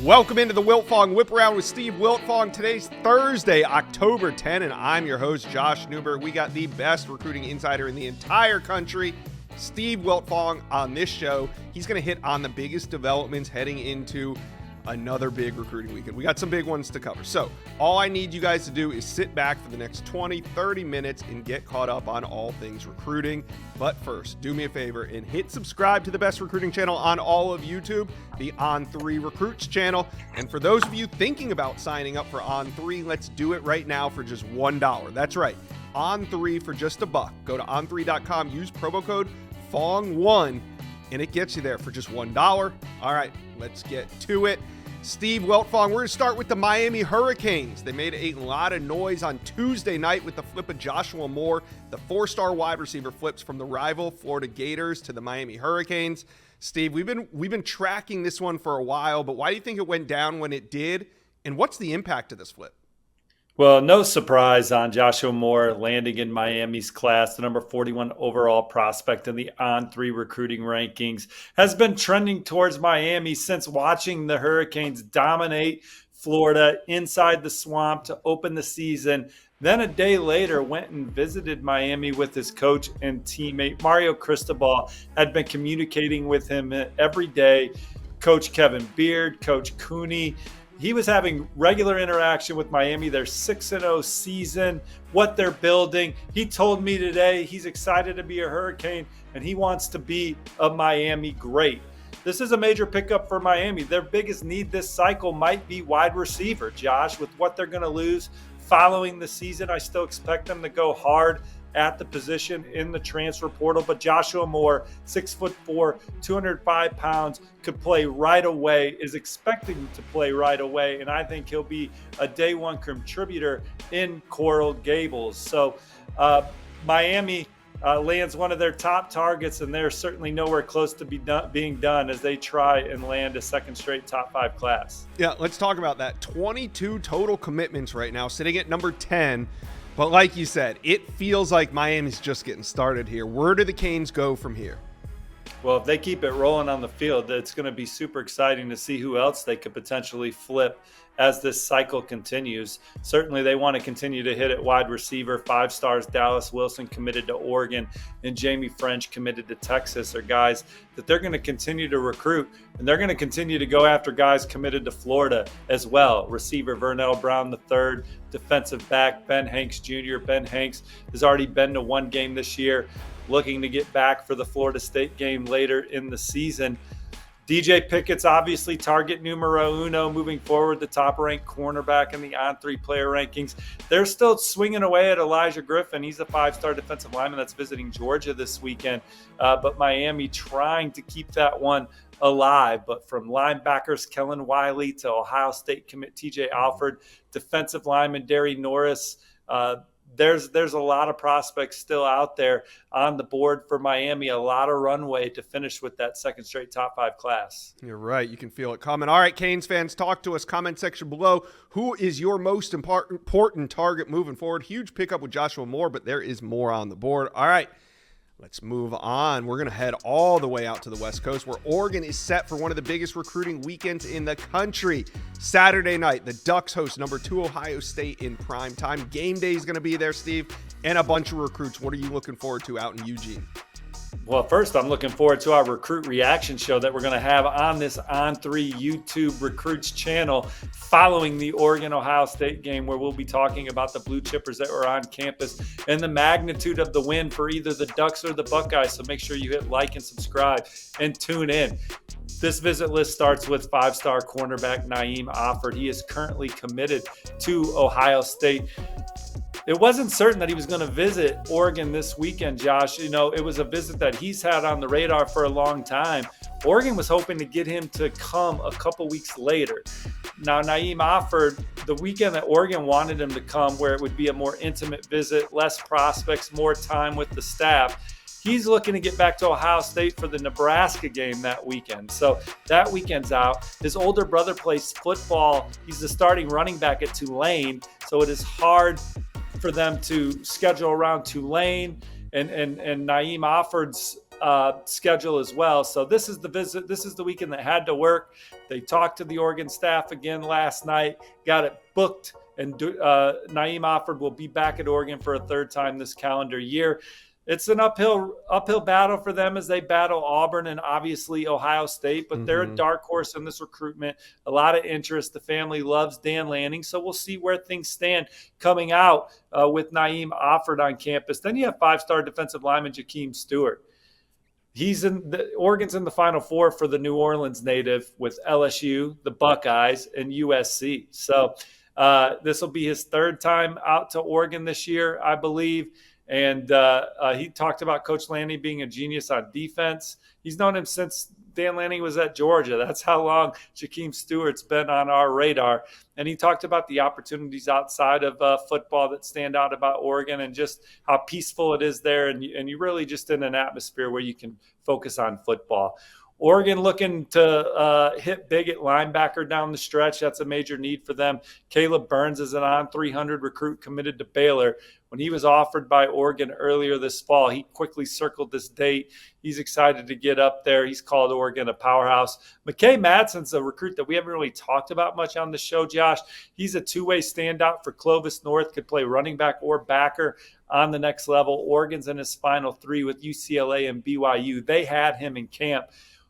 Welcome into the Wiltfong Whip Around with Steve Wiltfong. Today's Thursday, October 10, and I'm your host, Josh Newberg. We got the best recruiting insider in the entire country, Steve Wiltfong, on this show. He's going to hit on the biggest developments heading into another big recruiting weekend. We got some big ones to cover. So all I need you guys to do is sit back for the next 20, 30 minutes and get caught up on all things recruiting. But first, do me a favor and hit subscribe to the best recruiting channel on all of YouTube, the On3 Recruits channel. And for those of you thinking about signing up for On3, let's do it right now for just $1. That's right, On3 for just $1. Go to on3.com, use promo code FONG1, and it gets you there for just $1. All right, let's get to it. Steve Wiltfong, we're going to start with the Miami Hurricanes. They made a lot of noise on Tuesday night with the flip of Joshua Moore. The four-star wide receiver flips from the rival Florida Gators to the Miami Hurricanes. Steve, we've been tracking this one for a while, but why do you think it went down when it did? And what's the impact of this flip? Well, no surprise on Joshua Moore landing in Miami's class. The number 41 overall prospect in the On3 recruiting rankings has been trending towards Miami since watching the Hurricanes dominate Florida inside the swamp to open the season. Then a day later went and visited Miami with his coach and teammate. Mario Cristobal had been communicating with him every day. Coach Kevin Beard, Coach Cooney. He was having regular interaction with Miami, their 6-0 season, what they're building. He told me today he's excited to be a Hurricane and he wants to be a Miami great. This is a major pickup for Miami. Their biggest need this cycle might be wide receiver, Josh, with what they're going to lose following the season. I still expect them to go hard at the position in the transfer portal, but Joshua Moore, 6'4", 205 pounds, could play right away, is expecting to play right away, and I think he'll be a day one contributor in Coral Gables. So Miami lands one of their top targets, and they're certainly nowhere close to being done as they try and land a second straight top 5 class. Yeah, let's talk about that. 22 total commitments right now, sitting at number 10. But like you said, it feels like Miami's just getting started here. Where do the Canes go from here? Well, if they keep it rolling on the field, it's going to be super exciting to see who else they could potentially flip as this cycle continues. Certainly, they want to continue to hit at wide receiver. 5 stars, Dallas Wilson committed to Oregon, and Jamie French committed to Texas are guys that they're going to continue to recruit, and they're going to continue to go after guys committed to Florida as well. Receiver Vernell Brown III, defensive back Ben Hanks Jr. Ben Hanks has already been to one game this year, looking to get back for the Florida State game later in the season. DJ Pickett's obviously target numero uno moving forward, the top-ranked cornerback in the On3 player rankings. They're still swinging away at Elijah Griffin. He's a 5-star defensive lineman that's visiting Georgia this weekend. But Miami trying to keep that one alive. But from linebackers Kellen Wiley to Ohio State commit TJ Alford, defensive lineman Derry Norris, there's a lot of prospects still out there on the board for Miami, a lot of runway to finish with that second straight top 5 class. You're right. You can feel it coming. All right, Canes fans, talk to us. Comment section below. Who is your most important target moving forward? Huge pickup with Joshua Moore, but there is more on the board. All right. Let's move on. We're going to head all the way out to the West Coast where Oregon is set for one of the biggest recruiting weekends in the country. Saturday night, the Ducks host number 2 Ohio State in prime time. Game day is going to be there, Steve, and a bunch of recruits. What are you looking forward to out in Eugene? Well, first, I'm looking forward to our recruit reaction show that we're going to have on this On3 YouTube Recruits channel following the Oregon-Ohio State game, where we'll be talking about the blue chippers that were on campus and the magnitude of the win for either the Ducks or the Buckeyes. So make sure you hit like and subscribe and tune in. This visit list starts with 5-star cornerback Naeem Offord. He is currently committed to Ohio State. It wasn't certain that he was going to visit Oregon this weekend, Josh. You know, it was a visit that he's had on the radar for a long time. Oregon was hoping to get him to come a couple weeks later. Now, Naeem Offord, the weekend that Oregon wanted him to come, where it would be a more intimate visit, less prospects, more time with the staff, he's looking to get back to Ohio State for the Nebraska game that weekend. So that weekend's out. His older brother plays football. He's the starting running back at Tulane. So it is hard for them to schedule around Tulane and Naeem Offord's schedule as well. So this is the visit. This is the weekend that had to work. They talked to the Oregon staff again last night, got it booked, and Naeem Offord will be back at Oregon for a third time this calendar year. It's an uphill battle for them as they battle Auburn and obviously Ohio State, but they're a dark horse in this recruitment. A lot of interest. The family loves Dan Lanning, so we'll see where things stand coming out with Naeem Offord on campus. Then you have five-star defensive lineman Jakeem Stewart. Oregon's in the Final Four for the New Orleans native with LSU, the Buckeyes, and USC. So this will be his third time out to Oregon this year, I believe. And he talked about Coach Lanning being a genius on defense. He's known him since Dan Lanning was at Georgia. That's how long Jakeem Stewart's been on our radar. And he talked about the opportunities outside of football that stand out about Oregon and just how peaceful it is there. And you're really just in an atmosphere where you can focus on football. Oregon looking to hit big at linebacker down the stretch. That's a major need for them. Caleb Burns is an on-300 recruit committed to Baylor. When he was offered by Oregon earlier this fall, he quickly circled this date. He's excited to get up there. He's called Oregon a powerhouse. McKay Madsen's a recruit that we haven't really talked about much on the show, Josh. He's a two-way standout for Clovis North, could play running back or backer on the next level. Oregon's in his final three with UCLA and BYU. They had him in camp,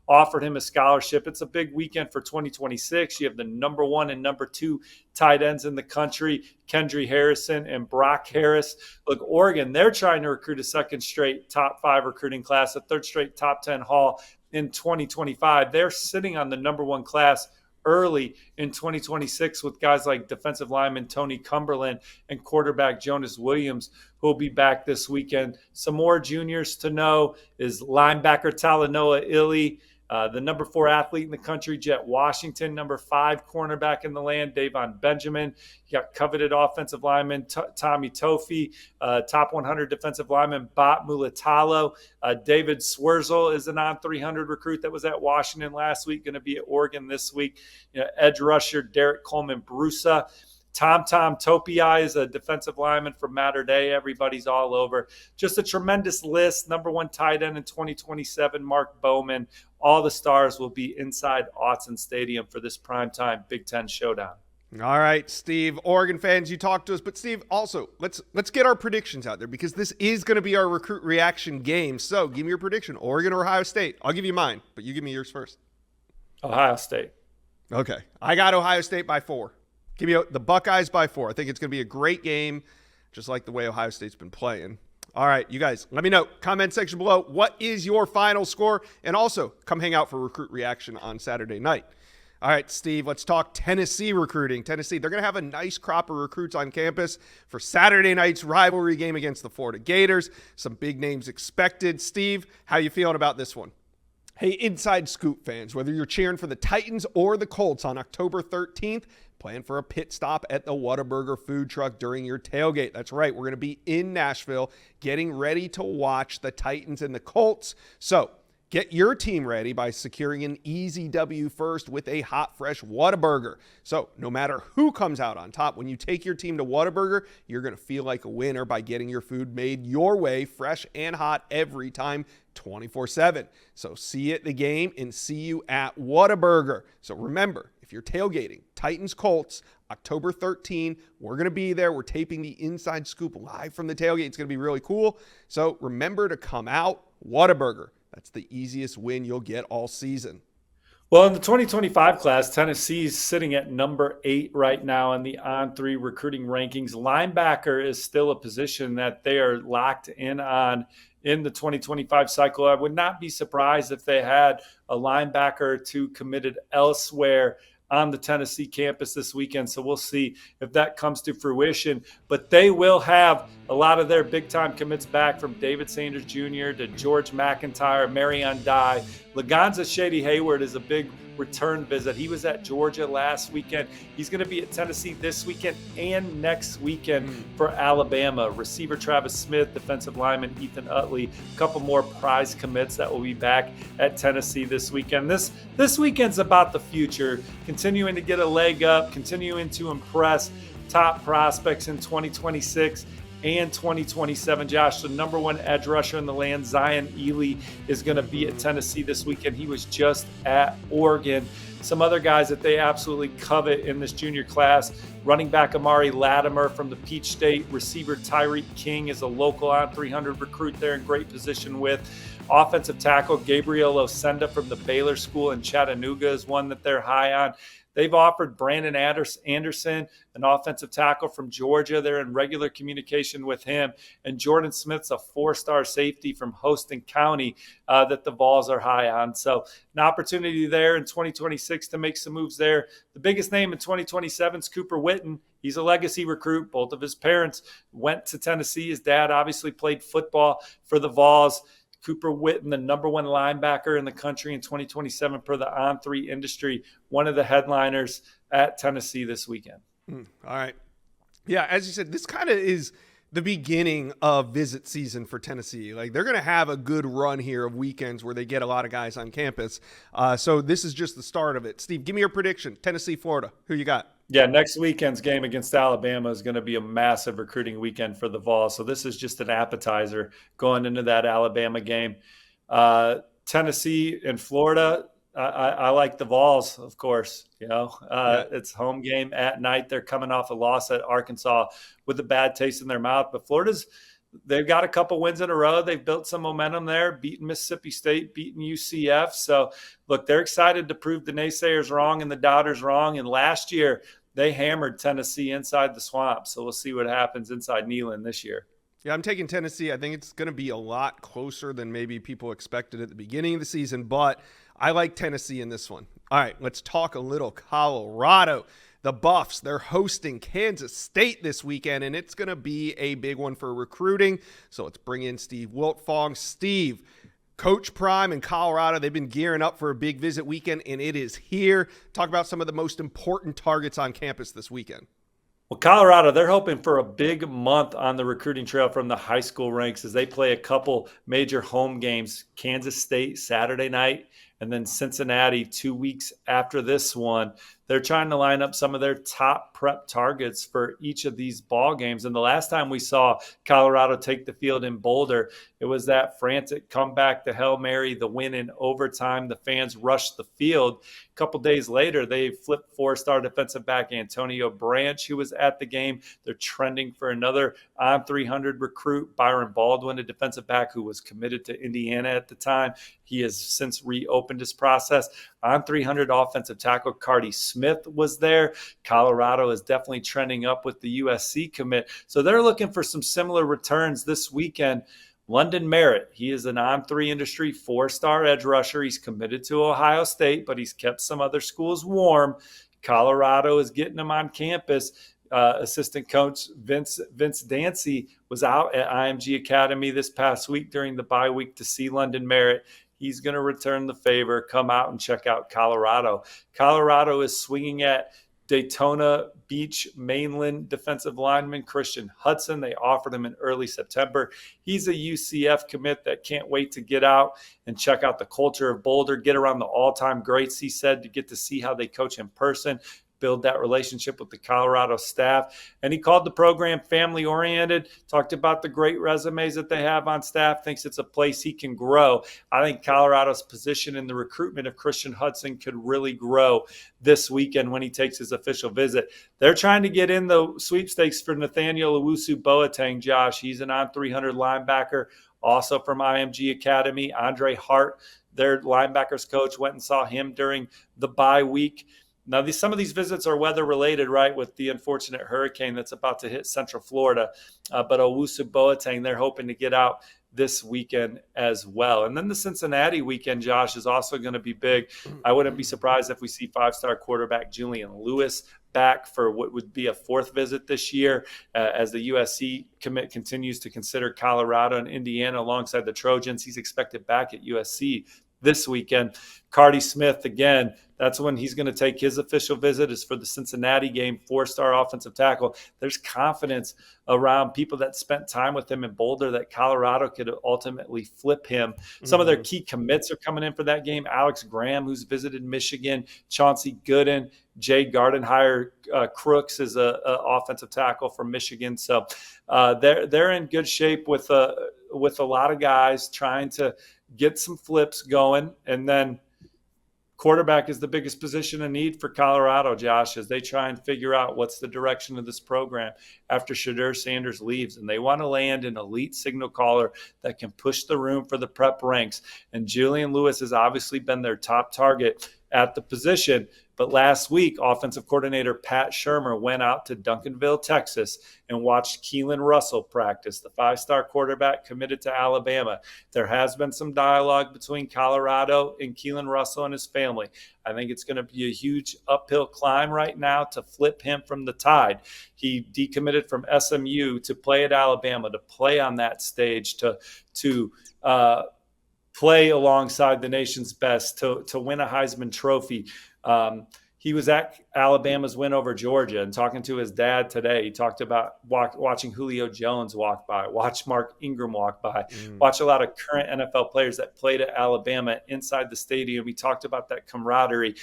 offered him a scholarship. It's a big weekend for 2026. You have the number 1 and number 2 tight ends in the country, Kendry Harrison and Brock Harris. Look, Oregon, they're trying to recruit a second straight top 5 recruiting class, a third straight top 10 haul in 2025. They're sitting on the number 1 class early in 2026 with guys like defensive lineman Tony Cumberland and quarterback Jonas Williams, who will be back this weekend. Some more juniors to know is linebacker Talanoa Illy, the number 4 athlete in the country, Jet Washington, number 5 cornerback in the land, Davon Benjamin. You got coveted offensive lineman Tommy Tofi, top 100 defensive lineman Bot Mulatalo. David Swerzel is an on-300 recruit that was at Washington last week, going to be at Oregon this week. Edge rusher Derek Coleman-Brusa. Tom Topiai is a defensive lineman from Mater Dei. Everybody's all over. Just a tremendous list. Number 1 tight end in 2027, Mark Bowman. All the stars will be inside Autzen Stadium for this primetime Big Ten showdown. All right, Steve. Oregon fans, you talked to us, but Steve, also let's get our predictions out there because this is going to be our recruit reaction game. So, give me your prediction: Oregon or Ohio State? I'll give you mine, but you give me yours first. Ohio State. Okay, I got Ohio State by 4. Give me the Buckeyes by 4. I think it's going to be a great game, just like the way Ohio State's been playing. All right, you guys, let me know. Comment section below. What is your final score? And also, come hang out for Recruit Reaction on Saturday night. All right, Steve, let's talk Tennessee recruiting. Tennessee, they're going to have a nice crop of recruits on campus for Saturday night's rivalry game against the Florida Gators. Some big names expected. Steve, how you feeling about this one? Hey, Inside Scoop fans, whether you're cheering for the Titans or the Colts on October 13th, plan for a pit stop at the Whataburger food truck during your tailgate. That's right. We're going to be in Nashville getting ready to watch the Titans and the Colts. So get your team ready by securing an easy W first with a hot, fresh Whataburger. So no matter who comes out on top, when you take your team to Whataburger, you're going to feel like a winner by getting your food made your way, fresh and hot every time, 24/7. So see you at the game and see you at Whataburger. So remember, if you're tailgating, Titans Colts, October 13, we're going to be there. We're taping the Inside Scoop live from the tailgate. It's going to be really cool. So remember to come out, Whataburger. That's the easiest win you'll get all season. Well, in the 2025 class, Tennessee's sitting at number 8 right now in the On3 recruiting rankings. Linebacker is still a position that they are locked in on in the 2025 cycle. I would not be surprised if they had a linebacker or 2 committed elsewhere on the Tennessee campus this weekend. So we'll see if that comes to fruition. But they will have a lot of their big-time commits back, from David Sanders Jr. to George McIntyre, Marion Dye. Laganza Shady Hayward is a big return visit. He was at Georgia last weekend. He's going to be at Tennessee this weekend and next weekend for Alabama. Receiver Travis Smith, defensive lineman Ethan Utley, a couple more prize commits that will be back at Tennessee this weekend. This weekend's about the future, continuing to get a leg up, continuing to impress top prospects in 2026. and 2027. Josh, the number one edge rusher in the land, Zion Ely, is going to be at Tennessee this weekend. He was just at Oregon. Some other guys that they absolutely covet in this junior class: running back Amari Latimer from the Peach State, receiver Tyreek King is a local on 300 recruit there in great position with. Offensive tackle Gabriel Osenda from the Baylor School in Chattanooga is one that they're high on. They've offered Brandon Anderson, an offensive tackle from Georgia. They're in regular communication with him. And Jordan Smith's a 4-star safety from Houston County that the Vols are high on. So an opportunity there in 2026 to make some moves there. The biggest name in 2027 is Cooper Witten. He's a legacy recruit. Both of his parents went to Tennessee. His dad obviously played football for the Vols. Cooper Witten, the number one linebacker in the country in 2027 per the On3 industry, one of the headliners at Tennessee this weekend. All right. Yeah, as you said, this kind of is the beginning of visit season for Tennessee. Like, they're going to have a good run here of weekends where they get a lot of guys on campus. So this is just the start of it. Steve, give me your prediction. Tennessee, Florida. Who you got? Yeah, next weekend's game against Alabama is going to be a massive recruiting weekend for the Vols. So this is just an appetizer going into that Alabama game. Tennessee and Florida, I like the Vols, of course. It's home game at night. They're coming off a loss at Arkansas with a bad taste in their mouth. But they've got a couple wins in a row. They've built some momentum there, beating Mississippi State, beating UCF. So, look, they're excited to prove the naysayers wrong and the doubters wrong. And last year, they hammered Tennessee inside the swamp. So we'll see what happens inside Neyland this year. Yeah, I'm taking Tennessee. I think it's going to be a lot closer than maybe people expected at the beginning of the season, but I like Tennessee in this one. All right, let's talk a little Colorado. The Buffs, they're hosting Kansas State this weekend, and it's going to be a big one for recruiting. So let's bring in Steve Wiltfong. Steve, Coach Prime in Colorado, they've been gearing up for a big visit weekend, and it is here. Talk about some of the most important targets on campus this weekend. Well, Colorado, they're hoping for a big month on the recruiting trail from the high school ranks as they play a couple major home games. Kansas State Saturday night, and then Cincinnati 2 weeks after this one. They're trying to line up some of their top prep targets for each of these ball games. And the last time we saw Colorado take the field in Boulder, it was that frantic comeback, the Hail Mary, the win in overtime. The fans rushed the field. A couple days later, they flipped 4-star defensive back Antonio Branch, who was at the game. They're trending for another on 300 recruit, Byron Baldwin, a defensive back who was committed to Indiana at the time. He has since reopened his process. On 300 offensive tackle Cardi Smith was there. Colorado is definitely trending up with the USC commit. So they're looking for some similar returns this weekend. London Merritt, he is an on-3 industry 4-star edge rusher. He's committed to Ohio State, but he's kept some other schools warm. Colorado is getting him on campus. Assistant coach Vince Dancy was out at IMG Academy this past week during the bye week to see London Merritt. He's going to return the favor, come out and check out Colorado. Colorado is swinging at Daytona Beach mainland defensive lineman Christian Hudson. They offered him in early September. He's a UCF commit that can't wait to get out and check out the culture of Boulder, get around the all-time greats, he said, to get to see how they coach in person, build that relationship with the Colorado staff. And he called the program family-oriented, talked about the great resumes that they have on staff, thinks it's a place he can grow. I think Colorado's position in the recruitment of Christian Hudson could really grow this weekend when he takes his official visit. They're trying to get in the sweepstakes for Nathaniel Owusu-Boateng, Josh. He's an on 300 linebacker, also from IMG Academy. Andre Hart, their linebackers coach, went and saw him during the bye week. Now, some of these visits are weather-related, right, with the unfortunate hurricane that's about to hit Central Florida. But Owusu-Boateng, they're hoping to get out this weekend as well. And then the Cincinnati weekend, Josh, is also going to be big. I wouldn't be surprised if we see 5-star quarterback Julian Lewis back for what would be a 4th visit this year as the USC commit continues to consider Colorado and Indiana alongside the Trojans. He's expected back at USC this weekend. Cardi Smith, again, That's when he's going to take his official visit, is for the Cincinnati game, 4-star offensive tackle. There's confidence around people that spent time with him in Boulder that Colorado could ultimately flip him. Some of their key commits are coming in for that game. Alex Graham, who's visited Michigan, Chauncey Gooden, Jay Gardenhire Crooks is a offensive tackle from Michigan. So they're in good shape with a lot of guys trying to get some flips going. And then quarterback is the biggest position of need for Colorado, Josh, as they try and figure out what's the direction of this program after Shedeur Sanders leaves. And they want to land an elite signal caller that can push the room for the prep ranks. And Julian Lewis has obviously been their top target at the position. But last week, offensive coordinator Pat Shurmur went out to Duncanville, Texas, and watched Keelan Russell practice, the 5-star quarterback committed to Alabama. There has been some dialogue between Colorado and Keelan Russell and his family. I think it's going to be a huge uphill climb right now to flip him from the Tide. He decommitted from SMU to play at Alabama, to play on that stage, to play alongside the nation's best, to win a Heisman Trophy. He was at Alabama's win over Georgia, and talking to his dad today, he talked about watching Julio Jones walk by, watch Mark Ingram walk by, watch a lot of current NFL players that played at Alabama inside the stadium. He talked about that camaraderie,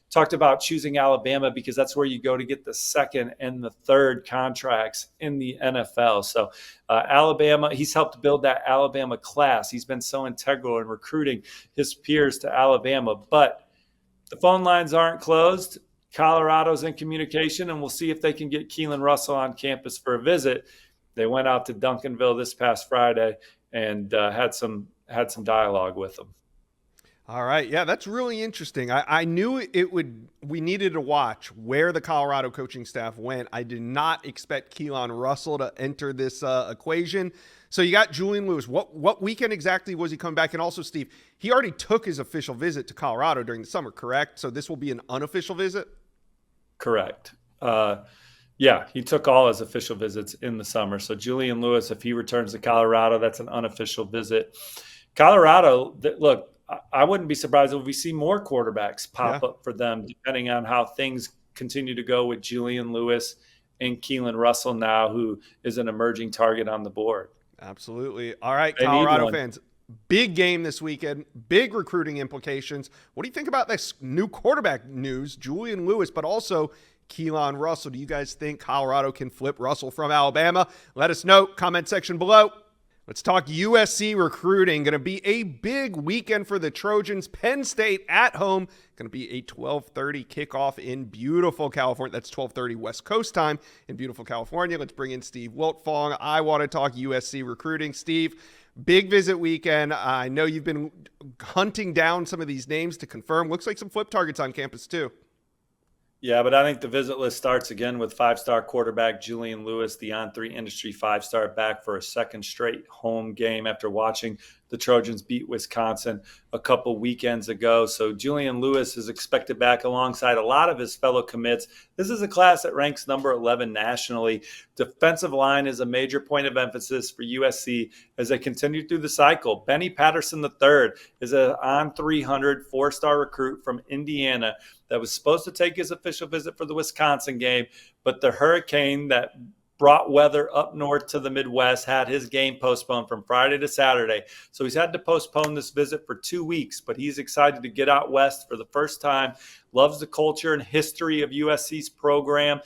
talked about choosing Alabama because that's where you go to get the second and the third contracts in the NFL. So Alabama, he's helped build that Alabama class. He's been so integral in recruiting his peers to Alabama. But the phone lines aren't closed. Colorado's in communication, and we'll see if they can get Keelan Russell on campus for a visit. They went out to Duncanville this past Friday and had some dialogue with them. All right. Yeah, that's really interesting. I knew we needed to watch where the Colorado coaching staff went. I did not expect Keelan Russell to enter this equation. So you got Julian Lewis. What weekend exactly was he coming back? And also, Steve, he already took his official visit to Colorado during the summer, correct? So this will be an unofficial visit? Correct. Yeah, he took all his official visits in the summer. So Julian Lewis, if he returns to Colorado, that's an unofficial visit. Colorado, look, I wouldn't be surprised if we see more quarterbacks pop up for them, depending on how things continue to go with Julian Lewis and Keelan Russell now, who is an emerging target on the board. Absolutely. All right, Colorado fans, big game this weekend, big recruiting implications. What do you think about this new quarterback news, Julian Lewis, but also Keelan Russell? Do you guys think Colorado can flip Russell from Alabama? Let us know. Comment section below. Let's talk USC recruiting. Going to be a big weekend for the Trojans. Penn State at home. Going to be a 12:30 kickoff in beautiful California. That's 12:30 West Coast time in beautiful California. Let's bring in Steve Wiltfong. I want to talk USC recruiting. Steve, big visit weekend. I know you've been hunting down some of these names to confirm. Looks like some flip targets on campus too. Yeah, but I think the visit list starts again with 5-star quarterback Julian Lewis, the On3 industry 5-star, back for a second straight home game after watching the Trojans beat Wisconsin a couple weekends ago. So Julian Lewis is expected back alongside a lot of his fellow commits. This is a class that ranks number 11 nationally. Defensive line is a major point of emphasis for USC as they continue through the cycle. Benny Patterson III is an On300 4-star recruit from Indiana that was supposed to take his official visit for the Wisconsin game, but the hurricane that brought weather up north to the Midwest had his game postponed from Friday to Saturday. So he's had to postpone this visit for 2 weeks, but he's excited to get out west for the first time, loves the culture and history of USC's program,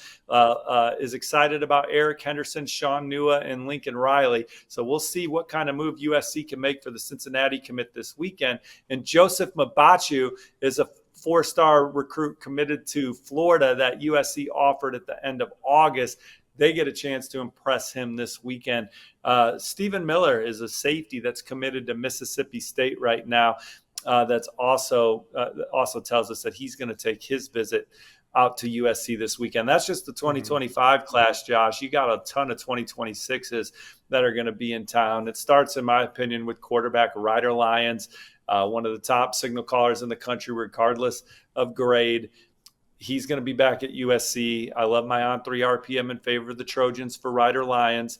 is excited about Eric Henderson, Sean Nua, and Lincoln Riley. So we'll see what kind of move USC can make for the Cincinnati commit this weekend. And Joseph Mabachu is a 4-star recruit committed to Florida that USC offered at the end of August. They get a chance to impress him this weekend. Stephen Miller is a safety that's committed to Mississippi State right now. That's also tells us that he's going to take his visit out to USC this weekend. That's just the 2025 class, Josh. You got a ton of 2026s that are going to be in town. It starts, in my opinion, with quarterback Ryder Lyons, one of the top signal callers in the country, regardless of grade. He's going to be back at USC. I love my On3 RPM in favor of the Trojans for Ryder Lyons.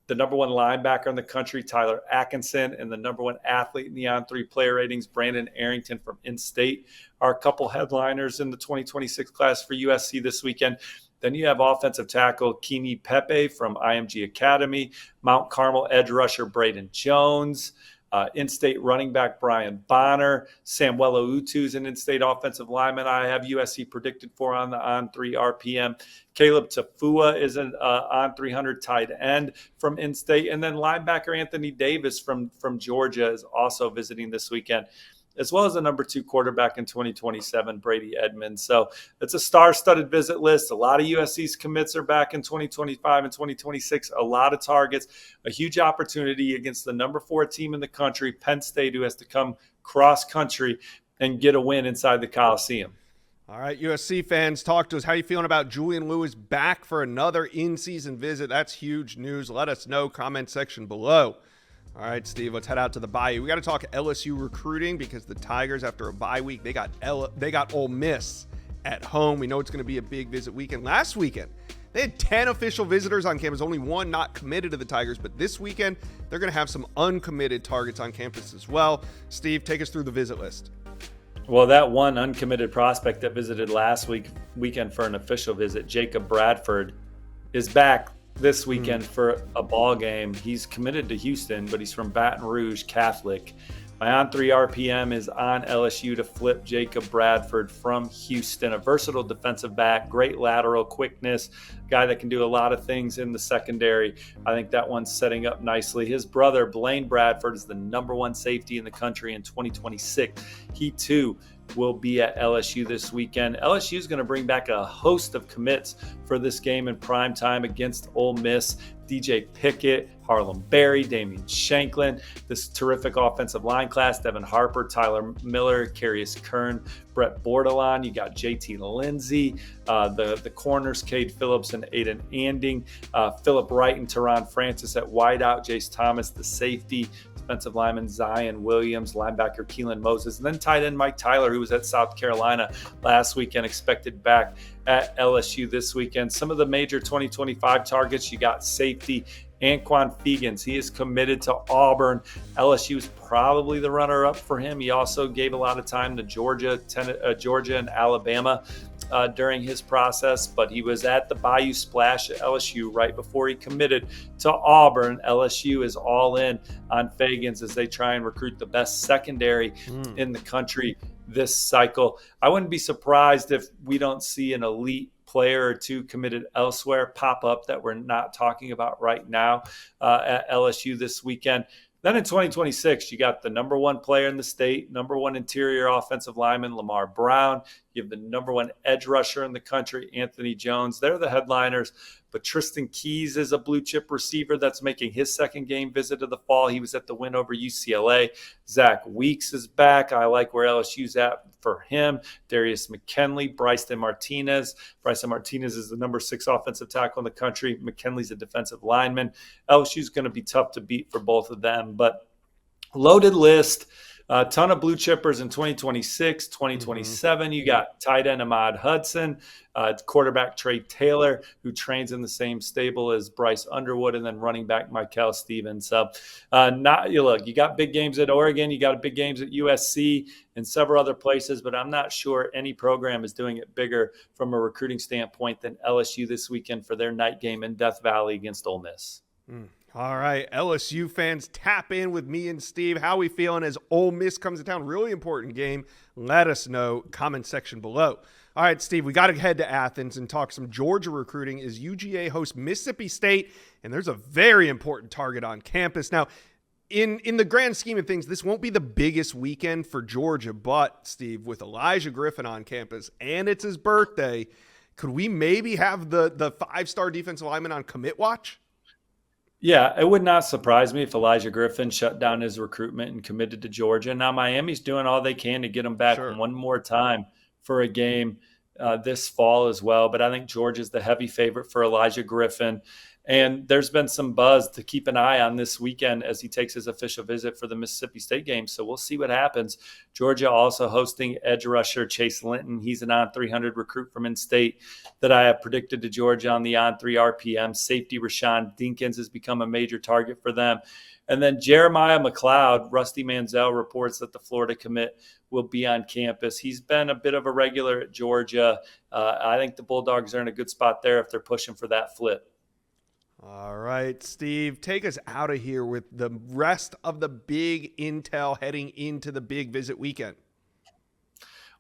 the number one linebacker in the country, Tyler Atkinson, and the number one athlete in the on-3 player ratings, Brandon Arrington from in-state, are a couple headliners in the 2026 class for USC this weekend. Then you have offensive tackle Kini Pepe from IMG Academy, Mount Carmel edge rusher Braden Jones, in-state running back Brian Bonner, Samuelo Utu's an in-state offensive lineman I have USC predicted for on the on-3 RPM. Caleb Tafua is an on 300 tight end from in-state. And then linebacker Anthony Davis from Georgia is also visiting this weekend, as well as the number 2 quarterback in 2027, Brady Edmonds. So it's a star-studded visit list. A lot of USC's commits are back in 2025 and 2026. A lot of targets, a huge opportunity against the number 4 team in the country, Penn State, who has to come cross-country and get a win inside the Coliseum. All right, USC fans, talk to us. How are you feeling about Julian Lewis back for another in-season visit? That's huge news. Let us know. Comment section below. All right, Steve, let's head out to the Bayou. We got to talk LSU recruiting because the Tigers, after a bye week, they got Ole Miss at home. We know it's going to be a big visit weekend. Last weekend, they had 10 official visitors on campus, only 1 not committed to the Tigers. But this weekend, they're going to have some uncommitted targets on campus as well. Steve, take us through the visit list. Well, that one uncommitted prospect that visited last weekend for an official visit, Jacob Bradford, is back this weekend for a ball game. He's committed to Houston, but he's from Baton Rouge Catholic. My on-3 RPM is on LSU to flip Jacob Bradford from Houston, a versatile defensive back, great lateral quickness, guy that can do a lot of things in the secondary. I think that one's setting up nicely. His brother, Blaine Bradford, is the number 1 safety in the country in 2026. He, too, will be at LSU this weekend. LSU is going to bring back a host of commits for this game in prime time against Ole Miss. DJ Pickett, Harlem Berry, Damian Shanklin, this terrific offensive line class, Devin Harper, Tyler Miller, Carius Kern, Brett Bordelon. You got JT Lindsay, the corners, Cade Phillips and Aiden Anding, Philip Wright and Teron Francis at wideout, Jace Thomas, the safety, defensive lineman Zion Williams, linebacker Keelan Moses, and then tight end Mike Tyler, who was at South Carolina last weekend, expected back at LSU this weekend. Some of the major 2025 targets, you got safety Anquan Fegans. He is committed to Auburn. LSU is probably the runner-up for him. He also gave a lot of time to Georgia and Alabama during his process, but he was at the Bayou Splash at LSU right before he committed to Auburn. LSU is all in on Fegans as they try and recruit the best secondary in the country this cycle. I wouldn't be surprised if we don't see an elite player or 2 committed elsewhere pop up that we're not talking about right now at LSU this weekend. Then in 2026, you got the number 1 player in the state, number 1 interior offensive lineman, Lamar Brown. You have the number 1 edge rusher in the country, Anthony Jones. They're the headliners. But Tristan Keys is a blue chip receiver that's making his second game visit of the fall. He was at the win over UCLA. Zach Weeks is back. I like where LSU's at for him. Darius McKinley, Bryson Martinez. Bryson Martinez is the number 6 offensive tackle in the country. McKinley's a defensive lineman. LSU's going to be tough to beat for both of them. But loaded list. A ton of blue chippers in 2026, 2027. You got tight end Ahmad Hudson, quarterback Trey Taylor, who trains in the same stable as Bryce Underwood, and then running back Michael Stevens. So you got big games at Oregon, you got big games at USC and several other places, but I'm not sure any program is doing it bigger from a recruiting standpoint than LSU this weekend for their night game in Death Valley against Ole Miss. All right, LSU fans, tap in with me and Steve. How we feeling as Ole Miss comes to town? Really important game. Let us know. Comment section below. All right, Steve, we got to head to Athens and talk some Georgia recruiting as UGA hosts Mississippi State, and there's a very important target on campus. Now, in the grand scheme of things, this won't be the biggest weekend for Georgia, but, Steve, with Elijah Griffin on campus and it's his birthday, could we maybe have the 5-star defensive lineman on commit watch? Yeah, it would not surprise me if Elijah Griffin shut down his recruitment and committed to Georgia. Now, Miami's doing all they can to get him back one more time for a game this fall as well. But I think Georgia's the heavy favorite for Elijah Griffin. And there's been some buzz to keep an eye on this weekend as he takes his official visit for the Mississippi State game. So we'll see what happens. Georgia also hosting edge rusher Chase Linton. He's an on-300 recruit from in-state that I have predicted to Georgia on the on-3 RPM. Safety Rashawn Dinkins has become a major target for them. And then Jeremiah McLeod, Rusty Manziel reports that the Florida commit will be on campus. He's been a bit of a regular at Georgia. I think the Bulldogs are in a good spot there if they're pushing for that flip. All right, Steve, take us out of here with the rest of the big intel heading into the big visit weekend.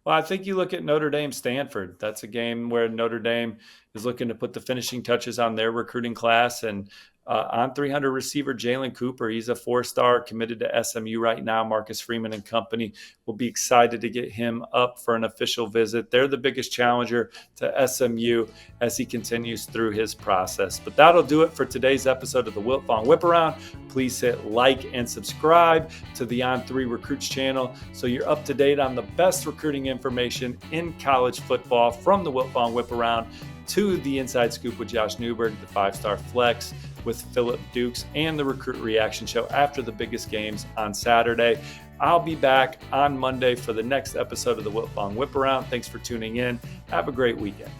Well, I think you look at Notre Dame Stanford. That's a game where Notre Dame is looking to put the finishing touches on their recruiting class. And on 300 receiver Jalen Cooper, he's a 4-star committed to SMU right now. Marcus Freeman and company will be excited to get him up for an official visit. They're the biggest challenger to SMU as he continues through his process. But that'll do it for today's episode of the Wiltfong Whip Around. Please hit like and subscribe to the On3 Recruits channel so you're up to date on the best recruiting information in college football, from the Wiltfong Whip Around to the Inside Scoop with Josh Newberg, the 5-star flex with Phillip Dukes, and the Recruit Reaction Show after the biggest games on Saturday. I'll be back on Monday for the next episode of the Wiltfong Whip Around. Thanks for tuning in. Have a great weekend.